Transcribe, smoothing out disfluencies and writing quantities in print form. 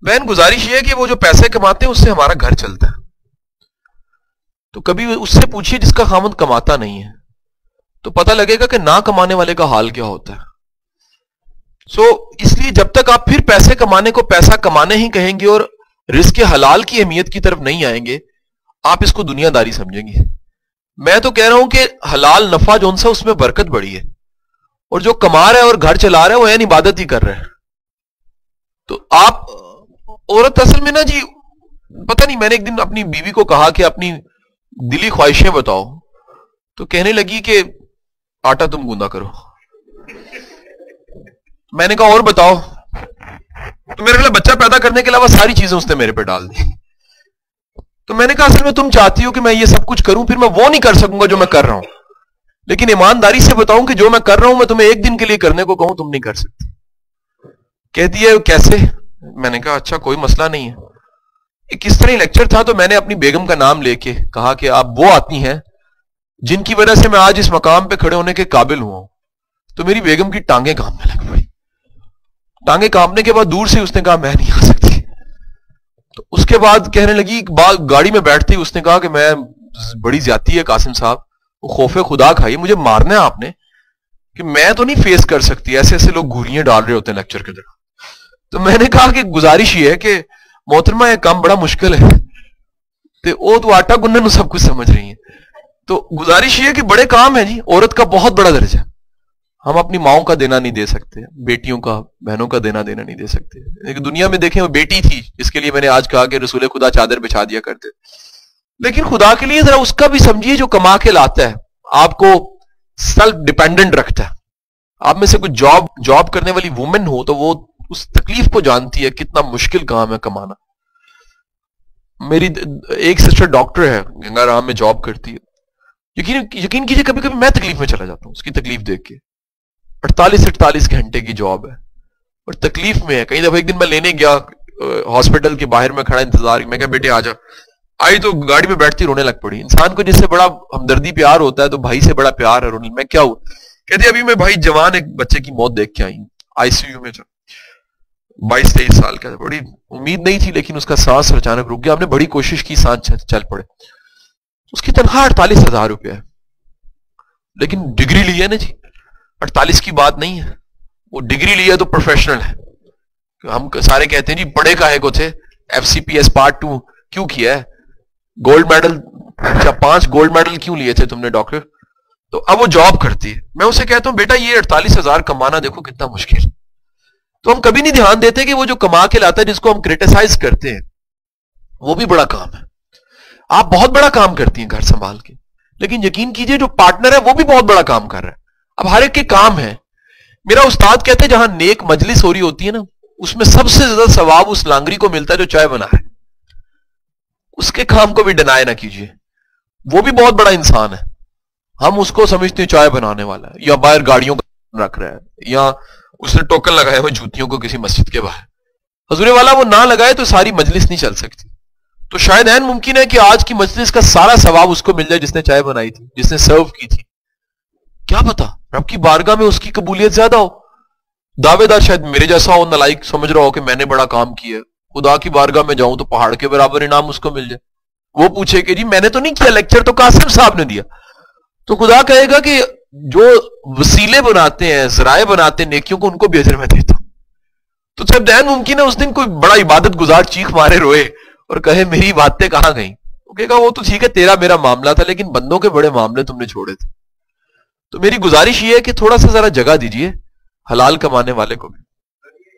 بہن گزارش یہ ہے کہ وہ جو پیسے کماتے ہیں اس سے ہمارا گھر چلتا ہے، تو کبھی اس سے پوچھیے جس کا خاوند کماتا نہیں ہے، تو پتہ لگے گا کہ نہ کمانے والے کا حال کیا ہوتا ہے۔ اس لیے جب تک آپ پھر پیسے کمانے کو پیسہ کمانے ہی کہیں گے اور رزق حلال کی اہمیت کی طرف نہیں آئیں گے، آپ اس کو دنیا داری سمجھیں گے۔ میں تو کہہ رہا ہوں کہ حلال نفع جون سا اس میں برکت بڑی ہے، اور جو کما رہا ہے اور گھر چلا رہا ہے وہ این عبادت ہی کر رہا ہے۔ تو آپ عورت اصل میں نا جی پتہ نہیں، میں نے ایک دن اپنی بیوی کو کہا کہ اپنی دلی خواہشیں بتاؤ، تو کہنے لگی کہ آٹا تم گوندا کرو۔ میں نے کہا اور بتاؤ، تو میرے لیے بچہ پیدا کرنے کے علاوہ ساری چیزیں اس نے میرے پہ ڈال دی۔ تو میں نے کہا اصل میں تم چاہتی ہو کہ میں یہ سب کچھ کروں، پھر میں وہ نہیں کر سکوں گا جو میں کر رہا ہوں، لیکن ایمانداری سے بتاؤں کہ جو میں کر رہا ہوں میں تمہیں ایک دن کے لیے کرنے کو کہوں تم نہیں کر سکتی۔ کہتی ہے کیسے؟ میں نے کہا اچھا کوئی مسئلہ نہیں ہے۔ ایک اس طرح لیکچر تھا، تو میں نے اپنی بیگم کا نام لے کے کہا کہ آپ وہ آتی ہیں جن کی وجہ سے میں آج اس مقام پہ کھڑے ہونے کے قابل ہوا ہوں۔ تو میری بیگم کی ٹانگیں کانپنے لگ پڑی۔ ٹانگیں کانپنے کے بعد دور سے اس نے کہا میں نہیں آ سکتی۔ تو اس کے بعد کہنے لگی، گاڑی میں بیٹھتی اس نے کہا کہ میں بڑی زیادتی ہے قاسم صاحب، وہ خوف خدا کھائیے، مجھے مارنا ہے آپ نے، کہ میں تو نہیں فیس کر سکتی، ایسے ایسے لوگ گھوریاں ڈال رہے ہوتے ہیں لیکچر کے طرح۔ تو میں نے کہا کہ گزارش یہ ہے کہ محترمہ یہ کام بڑا مشکل ہے، تو آٹا گننے سب کچھ سمجھ رہی ہیں۔ تو گزارش یہ ہے کہ بڑے کام ہیں جی، عورت کا بہت بڑا درجہ، ہم اپنی ماؤں کا دینا نہیں دے سکتے، بیٹیوں کا بہنوں کا دینا نہیں دے سکتے۔ لیکن دنیا میں دیکھیں وہ بیٹی تھی جس کے لیے میں نے آج کہا کہ رسول خدا چادر بچھا دیا کرتے، لیکن خدا کے لیے ذرا اس کا بھی سمجھیے جو کما کے لاتا ہے، آپ کو سیلف ڈیپینڈنٹ رکھتا ہے۔ آپ میں سے کوئی جاب کرنے والی وومن ہو تو وہ اس تکلیف کو جانتی ہے کتنا مشکل کام ہے کمانا۔ میری ایک سسٹر ڈاکٹر ہے، گنگا رام میں جاب کرتی ہے، یقین کیجئے کبھی کبھی میں تکلیف میں چلا جاتا ہوں اس کی تکلیف دیکھ کے۔ 48 گھنٹے کی جاب ہے اور تکلیف میں ہے۔ کئی دفعہ ایک دن میں لینے گیا ہاسپٹل کے باہر میں کھڑا انتظار، میں کہا بیٹے آجا، آئی تو گاڑی میں بیٹھتی رونے لگ پڑی۔ انسان کو جس سے بڑا ہمدردی پیار ہوتا ہے تو بھائی سے بڑا پیار ہے رونے۔ میں کیا ہوا؟ کہتے ابھی میں بھائی جوان ایک بچے کی موت دیکھ کے آئی آئی سی یو میں، 22-23 سال کا، بڑی امید نہیں تھی لیکن اس کا سانس اچانک رک گیا۔ ہم نے بڑی کوشش کی سانس چل پڑے۔ اس کی تنخواہ 48,000 روپے ہے، لیکن ڈگری لی ہے نا جی، 48 کی بات نہیں ہے، وہ ڈگری لی ہے تو پروفیشنل ہے۔ ہم سارے کہتے ہیں جی پڑھے کاہے کو تھے، FCPS پارٹ 2 کیوں کیا ہے، گولڈ میڈل 5 گولڈ میڈل کیوں لیے تھے تم نے ڈاکٹر؟ تو اب وہ جاب کرتی ہے۔ میں اسے کہتا ہوں بیٹا یہ 48,000 کمانا دیکھو کتنا مشکل۔ تو ہم کبھی نہیں دھیان دیتے کہ وہ جو کما کے لاتا ہے جس کو ہم کریٹیسائز کرتے ہیں وہ بھی بڑا کام ہے۔ آپ بہت بڑا کام کرتی ہیں گھر سنبھال کے، لیکن یقین کیجئے جو پارٹنر ہے وہ بھی بہت بڑا کام کر رہا ہے۔ اب ہر ایک کے کام ہے۔ میرا استاد کہتے ہیں جہاں نیک مجلس ہو رہی ہوتی ہے نا، اس میں سب سے زیادہ ثواب اس لانگری کو ملتا ہے جو چائے بنا ہے۔ اس کے کام کو بھی ڈینائی نہ کیجئے، وہ بھی بہت بڑا انسان ہے۔ ہم اس کو سمجھتے ہیں چائے بنانے والا ہے، یا باہر گاڑیوں کا رکھ رہا ہے، یا اس نے ٹوکن لگایا ہوئے جوتیوں کو کسی مسجد کے باہر۔ حضور والا وہ نہ لگائے تو ساری مجلس نہیں چل سکتی۔ تو شاید این ممکن ہے کہ آج کی مجلس کا سارا ثواب اس کو مل جائے جس نے چائے بنائی تھی، جس نے سرو کی تھی۔ کیا پتا رب کی بارگاہ میں اس کی قبولیت زیادہ ہو۔ دعوے دار شاید میرے جیسا ہو، نالائق سمجھ رہا ہو کہ میں نے بڑا کام کیا ہے، خدا کی بارگاہ میں جاؤں تو پہاڑ کے برابر انعام اس کو مل جائے۔ وہ پوچھے کہ جی میں نے تو نہیں کیا، لیکچر تو قاسم صاحب نے دیا۔ تو خدا کہے گا کہ جو وسیلے بناتے ہیں، ذرائع بناتے ہیں نیکیوں کو، ان کو بھی اجر میں دیتا ہوں۔ تو جب دین ممکن ہے اس دن کوئی بڑا عبادت گزار چیخ مارے روئے اور کہے میری عبادتیں کہاں گئیں، وہ کہے گا وہ تو ٹھیک ہے تیرا میرا معاملہ تھا، لیکن بندوں کے بڑے معاملے تم نے چھوڑے تھے۔ تو میری گزارش یہ ہے کہ تھوڑا سا ذرا جگہ دیجئے حلال کمانے والے کو بھی۔